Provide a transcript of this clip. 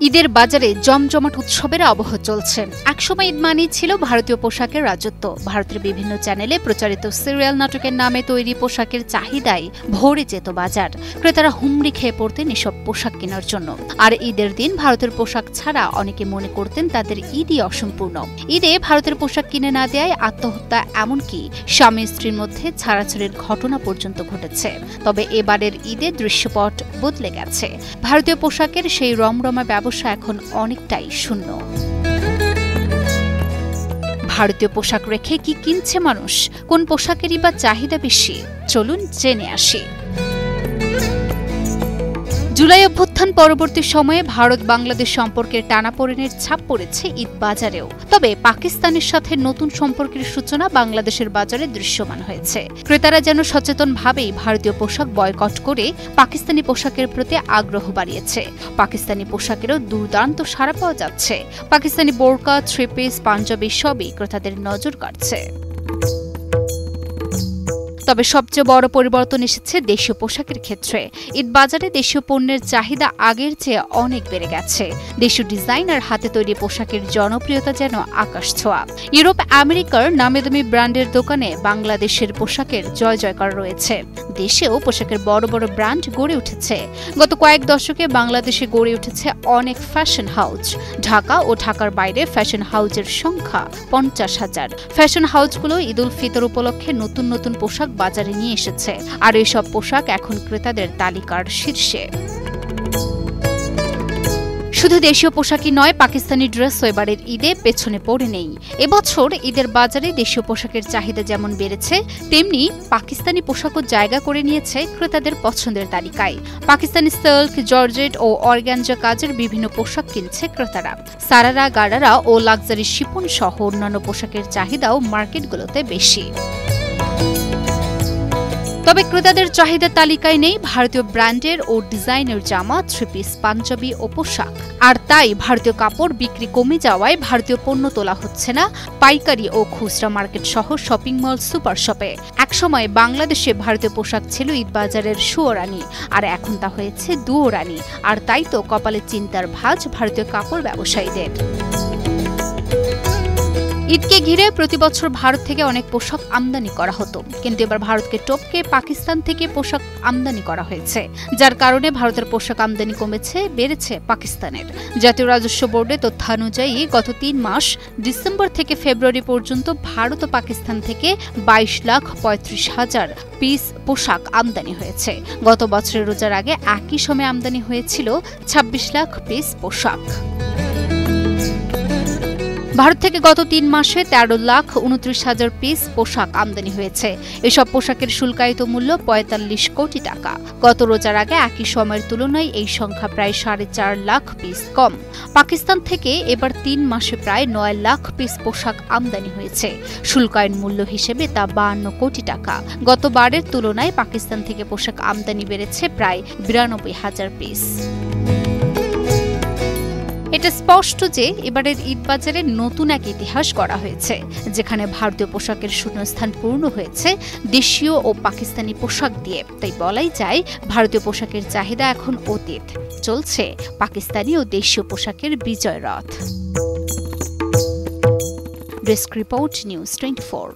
ঈদের বাজারে জমজমাট উৎসবের আবহ চলছে। একসময় ঈদ মানেই ছিল ভারতীয় পোশাকের রাজত্ব। ভারতের বিভিন্ন চ্যানেলে প্রচারিত সিরিয়াল নাটকের নামে তৈরি পোশাকের চাহিদায় ভরে যেত বাজার। ক্রেতারা হুমড়ি খেয়ে পড়তেন এসব পোশাক কেনার জন্য। আর ঈদের দিন ভারতের পোশাক ছাড়া অনেকে মনে করতেন তাদের ঈদই অসম্পূর্ণ। ঈদে ভারতের পোশাক কিনে না দেয়ায় আত্মহত্যা, এমনকি স্বামী স্ত্রীর মধ্যে ছাড়াছাড়ির ঘটনা পর্যন্ত ঘটেছে। তবে এবারের ঈদের দৃশ্যপট বদলে গেছে। ভারতীয় পোশাকের সেই রমরমা ব্যবসা এখন অনেকটাই শূন্য। ভারতীয় পোশাক রেখে কি কিনছে মানুষ? কোন পোশাকেরই বা চাহিদা বেশি? চলুন জেনে আসি। জুলাই অভ্যুত্থান পরবর্তী সময়ে ভারত বাংলাদেশ সম্পর্কের টানাপোড়েনের ছাপ পড়েছে ঈদ বাজারেও। তবে পাকিস্তানের সাথে নতুন সম্পর্কের সূচনা বাংলাদেশের বাজারে দৃশ্যমান হয়েছে। ক্রেতারা যেন সচেতনভাবেই ভারতীয় পোশাক বয়কট করে পাকিস্তানি পোশাকের প্রতি আগ্রহ বাড়িয়েছে। পাকিস্তানি পোশাকেরও দুর্দান্ত সাড়া পাওয়া যাচ্ছে। পাকিস্তানি বোরকা, থ্রি পিস, পাঞ্জাবি সবই ক্রেতাদের নজর কাড়ছে। তবে সবচেয়ে বড় পরিবর্তন এসেছে দেশীয় পোশাকের ক্ষেত্রে। ঈদ বাজারে দেশীয় পণ্যের চাহিদা আগের চেয়ে অনেক বেড়ে গেছে। দেশীয় ডিজাইন আর হাতে তৈরি পোশাকের জনপ্রিয়তা যেন আকাশ ছোঁয়া। ইউরোপ, আমেরিকার নামিদামি ব্র্যান্ডের দোকানে বাংলাদেশের পোশাকের জয় জয়কার রয়েছে। দেশেও পোশাকের বড় বড় ব্র্যান্ড গড়ে উঠেছে। গত কয়েক দশকে বাংলাদেশে গড়ে উঠেছে অনেক ফ্যাশন হাউস। ঢাকা ও ঢাকার বাইরে ফ্যাশন হাউসের সংখ্যা 50,000। ফ্যাশন হাউসগুলো ঈদ উল ফিতর উপলক্ষে নতুন নতুন পোশাক বাজারে নিয়ে এসেছে। আর এসব পোশাক এখন ক্রেতাদের তালিকার শীর্ষে। শুধু দেশীয় পোশাকই নয়, পাকিস্তানি ড্রেসও এবারের ঈদে পেছনে পড়ে নেই। এবছর ঈদের বাজারে দেশীয় পোশাকের চাহিদা যেমন বেড়েছে, তেমনি পাকিস্তানি পোশাকও জায়গা করে নিয়েছে ক্রেতাদের পছন্দের তালিকায়। পাকিস্তানি সিল্ক, জর্জেট ও অর্গানজা কাজের বিভিন্ন পোশাক কিনছে ক্রেতারা। সারারা, গারারা ও লাক্সারি শিপন সহ অন্যান্য পোশাকের চাহিদাও মার্কেটগুলোতে বেশি। তবে ক্রেতাদের চাহিদার তালিকায় নেই ভারতীয় ব্র্যান্ডের ও ডিজাইনের জামা, থ্রি পিস, পাঞ্জাবি ও পোশাক। আর তাই ভারতীয় কাপড় বিক্রি কমে যাওয়ায় ভারতীয় পণ্য তোলা হচ্ছে না পাইকারি ও খুচরা মার্কেট সহ শপিং মল, সুপার শপে। একসময় বাংলাদেশে ভারতীয় পোশাক ছিল ঈদ বাজারের সুয়োরানি, আর এখন তা হয়েছে দুয়োরানি। আর তাই তো কপালে চিন্তার ভাঁজ ভারতীয় কাপড় ব্যবসায়ীদের। ঈদকে ঘিরে প্রতি বছর ভারত থেকে অনেক পোশাক আমদানি করা হতো, কিন্তু এবার ভারতকে টপকে পাকিস্তান থেকে পোশাক আমদানি করা হয়েছে, যার কারণে ভারতের পোশাক আমদানি কমেছে, বেড়েছে পাকিস্তানের। জাতীয় রাজস্ব বোর্ডের তথ্যানুযায়ী গত 3 মাস ডিসেম্বর থেকে ফেব্রুয়ারি পর্যন্ত ভারত ও পাকিস্তান থেকে 22,35,000 পিস পোশাক আমদানি হয়েছে। গত বছরের রোজার আগে একই সময়ে আমদানি হয়েছিল 26 লাখ পিস পোশাক। ভারত থেকে গত 3 মাসে 13,29,000 পিস পোশাক আমদানি হয়েছে। এসব পোশাকের শুল্কায়িত মূল্য 45 কোটি টাকা। গত রোজার আগে একই সময়ের তুলনায় এই সংখ্যা প্রায় 4.5 লাখ পিস কম। পাকিস্তান থেকে এবার 3 মাসে প্রায় 9 লাখ পিস পোশাক আমদানি হয়েছে। শুল্কায়ন মূল্য হিসেবে তা 52 কোটি টাকা। গতবারের তুলনায় পাকিস্তান থেকে পোশাক আমদানি বেড়েছে প্রায় 92,000 পিস। এটা স্পষ্ট যে এবারের ঈদ বাজারে নতুন এক ইতিহাস গড়া হয়েছে, যেখানে ভারতীয় পোশাকের শূন্যস্থান পূর্ণ হয়েছে দেশীয় ও পাকিস্তানি পোশাক দিয়ে। তাই বলাই যায় ভারতীয় পোশাকের চাহিদা এখন অতীত। চলছে পাকিস্তানি ও দেশীয় পোশাকের বিজয় রথ। Desk report, news 24।